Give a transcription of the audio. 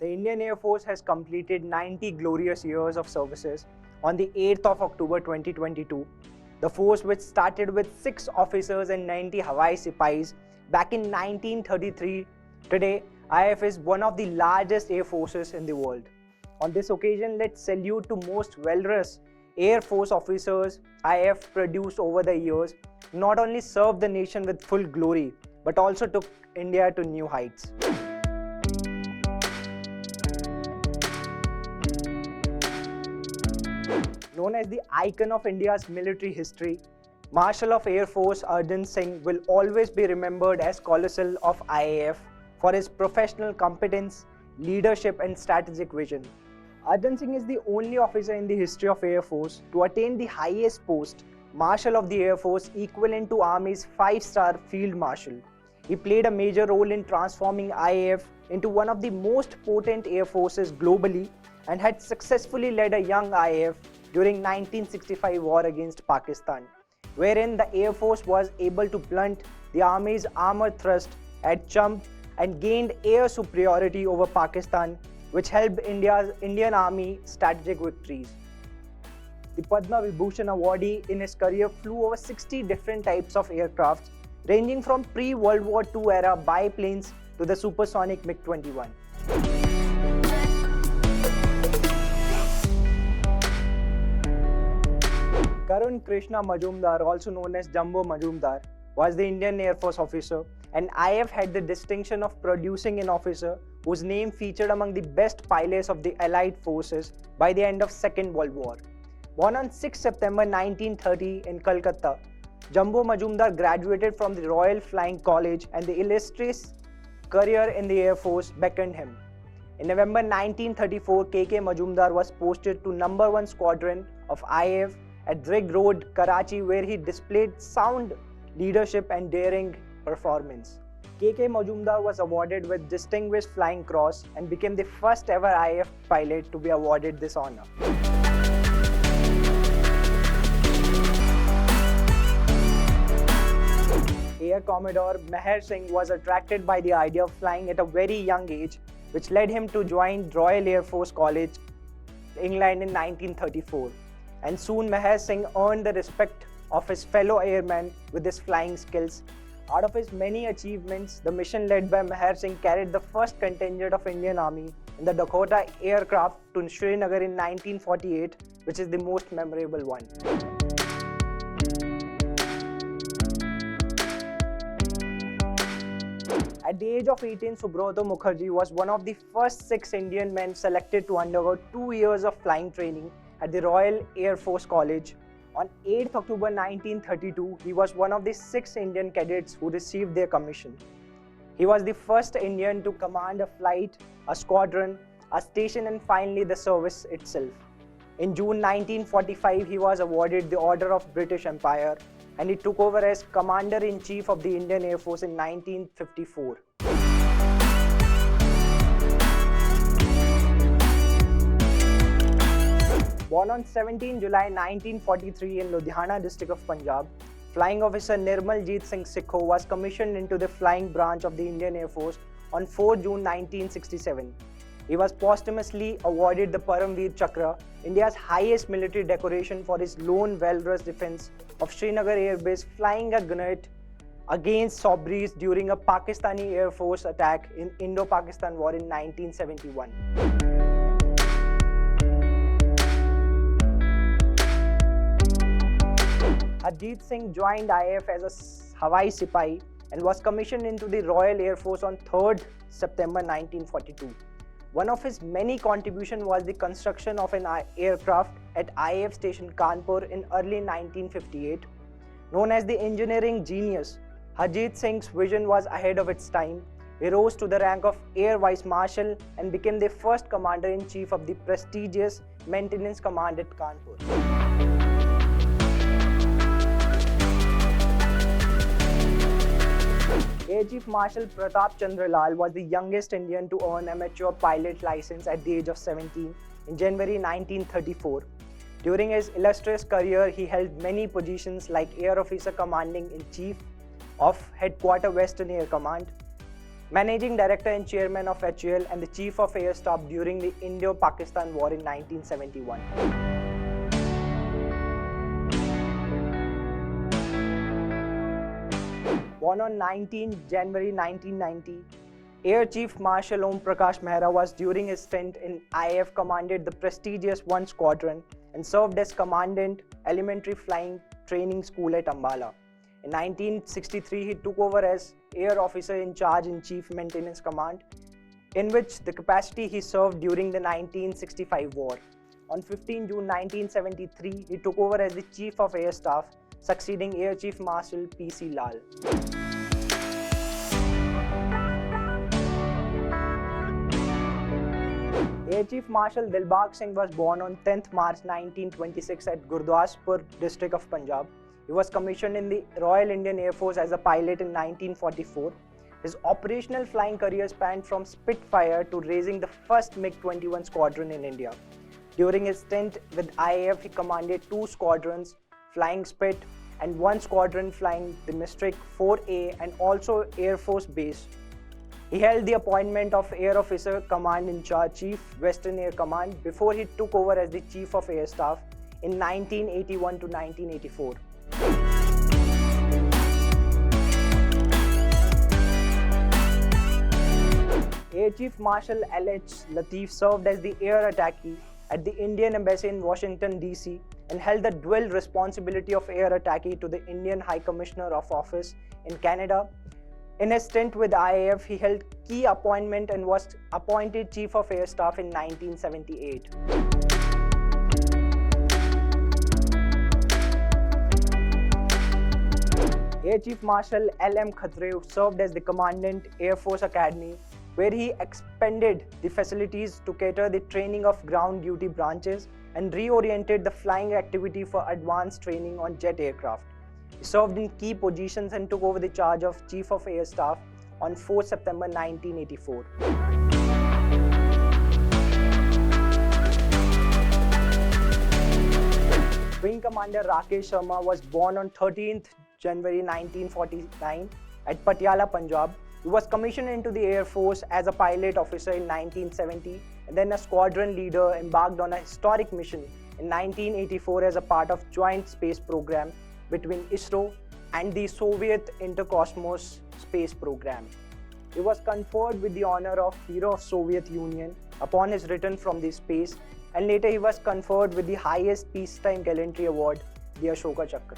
The Indian Air Force has completed 90 glorious years of services on the 8th of October 2022. The force, which started with 6 officers and 90 Hawai Sepoys back in 1933, today IAF is one of the largest air forces in the world. On this occasion, let's salute to most valorous Air Force officers IAF produced over the years, not only served the nation with full glory, but also took India to new heights. Known as the icon of India's military history, Marshal of Air Force Arjun Singh will always be remembered as colossal of IAF for his professional competence, leadership and strategic vision. Arjun Singh is the only officer in the history of Air Force to attain the highest post, Marshal of the Air Force, equivalent to Army's 5-star Field Marshal. He played a major role in transforming IAF into one of the most potent air forces globally and had successfully led a young IAF during 1965 war against Pakistan, wherein the Air Force was able to blunt the Army's armored thrust at Chump and gained air superiority over Pakistan, which helped Indian Army strategic victories. The Padma Vibhushan awardee in his career flew over 60 different types of aircrafts, ranging from pre-World War II era biplanes to the supersonic MiG-21. Karun Krishna Majumdar, also known as Jumbo Majumdar, was the Indian Air Force officer, and IAF had the distinction of producing an officer whose name featured among the best pilots of the Allied forces by the end of Second World War. Born on 6 September 1930 in Calcutta, Jumbo Majumdar graduated from the Royal Flying College, and the illustrious career in the Air Force beckoned him. In November 1934, KK Majumdar was posted to No. 1 Squadron of IAF at Rig Road, Karachi, where he displayed sound leadership and daring performance. KK Majumdar was awarded with Distinguished Flying Cross and became the first ever IAF pilot to be awarded this honor. Air Commodore Meher Singh was attracted by the idea of flying at a very young age, which led him to join Royal Air Force College, England in 1934. And soon Meher Singh earned the respect of his fellow airmen with his flying skills. Out of his many achievements, the mission led by Meher Singh carried the first contingent of Indian Army in the Dakota aircraft to Srinagar in 1948, which is the most memorable one. At the age of 18, Subrata Mukherjee was one of the first 6 Indian men selected to undergo 2 years of flying training at the Royal Air Force College. On 8th October 1932, he was one of the 6 Indian cadets who received their commission. He was the first Indian to command a flight, a squadron, a station and finally the service itself. In June 1945, he was awarded the Order of British Empire and he took over as Commander-in-Chief of the Indian Air Force in 1954. Born on 17 July 1943 in Ludhiana district of Punjab, Flying Officer Nirmaljeet Singh Sikho was commissioned into the flying branch of the Indian Air Force on 4 June 1967. He was posthumously awarded the Paramveer Chakra, India's highest military decoration, for his lone valorous defense of Srinagar Air Base, flying a grenade against Sobris during a Pakistani Air Force attack in Indo-Pakistan War in 1971. Harjeet Singh joined IAF as a Hawai Sepoy and was commissioned into the Royal Air Force on 3rd September 1942. One of his many contributions was the construction of an aircraft at IAF Station Kanpur in early 1958. Known as the engineering genius, Harjeet Singh's vision was ahead of its time. He rose to the rank of Air Vice Marshal and became the first Commander-in-Chief of the prestigious Maintenance Command at Kanpur. Air Chief Marshal Pratap Chandra Lal was the youngest Indian to earn amateur pilot license at the age of 17 in January 1934. During his illustrious career, he held many positions like Air Officer Commanding-in-Chief of Headquarter Western Air Command, Managing Director and Chairman of HAL and the Chief of Air Staff during the Indo-Pakistan War in 1971. Born on 19 January 1990, Air Chief Marshal Om Prakash Mehra was during his stint in IAF commanded the prestigious 1 Squadron and served as Commandant Elementary Flying Training School at Ambala. In 1963, he took over as Air Officer in Charge in Chief Maintenance Command, in which the capacity he served during the 1965 war. On 15 June 1973, he took over as the Chief of Air Staff, succeeding Air Chief Marshal P.C. Lal. Air Chief Marshal Dilbagh Singh was born on 10th March 1926 at Gurdaspur, district of Punjab. He was commissioned in the Royal Indian Air Force as a pilot in 1944. His operational flying career spanned from Spitfire to raising the first MiG-21 squadron in India. During his stint with IAF, he commanded 2 squadrons flying Spit and 1 squadron flying the Mystic 4A and also Air Force Base. He held the appointment of Air Officer Command in Charge, Chief Western Air Command, before he took over as the Chief of Air Staff in 1981 to 1984. Air Chief Marshal L.H. Latif served as the air attaché at the Indian Embassy in Washington, D.C. and held the dual responsibility of air attaché to the Indian High Commissioner of Office in Canada. In his stint with IAF, he held key appointment and was appointed Chief of Air Staff in 1978. Air Chief Marshal L.M. Khatre served as the Commandant, Air Force Academy, where he expanded the facilities to cater the training of ground duty branches and reoriented the flying activity for advanced training on jet aircraft. He served in key positions and took over the charge of Chief of Air Staff on 4 September 1984. Wing Commander Rakesh Sharma was born on 13th January 1949 at Patiala, Punjab. He was commissioned into the Air Force as a pilot officer in 1970 and then a squadron leader, embarked on a historic mission in 1984 as a part of joint space program between ISRO and the Soviet Intercosmos space program. He was conferred with the honor of Hero of Soviet Union upon his return from the space, and later he was conferred with the highest peacetime gallantry award, the Ashoka Chakra.